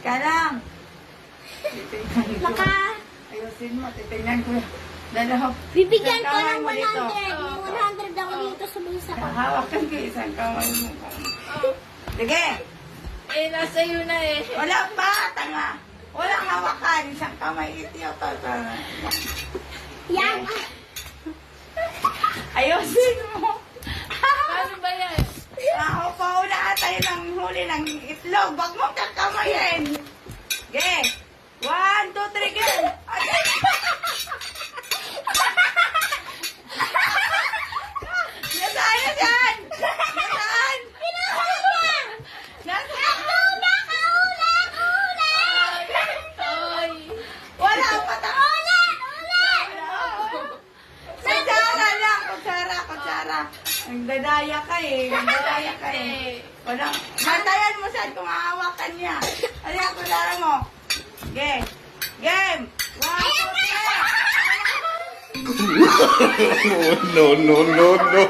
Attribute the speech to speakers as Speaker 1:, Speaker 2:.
Speaker 1: Teka lang.
Speaker 2: Baka
Speaker 1: Ayusin mo, titignan ko. Dalawa.
Speaker 2: bibigyan ko
Speaker 1: Isang
Speaker 2: ng
Speaker 1: kamay mo dito.
Speaker 2: 100. 100 ako dito sa bulsa ko.
Speaker 1: Hawakan ko isang kamay mo. Sige.
Speaker 3: Eh, nasa iyo na eh.
Speaker 1: Wala pa, tanga. Walang hawakan. Isang kamay ito.
Speaker 2: Yan.
Speaker 1: Ayusin mo.
Speaker 3: Paano ba yan?
Speaker 1: Ako pa una tayo ng huli ng itlog. Wag mo kakamayin. Sige. 1, 2, 3, game. Nasaan na dyan? Nasaan? Nasaan?
Speaker 3: Ay.
Speaker 1: Wala pa Kutsara lang. Kutsara. Nagdadaya ka eh. Walang. Bantayan mo saan kung hahawakan niya. Alihan ko lang mo. Game. 1, 2, 3.
Speaker 4: No, no, no, no.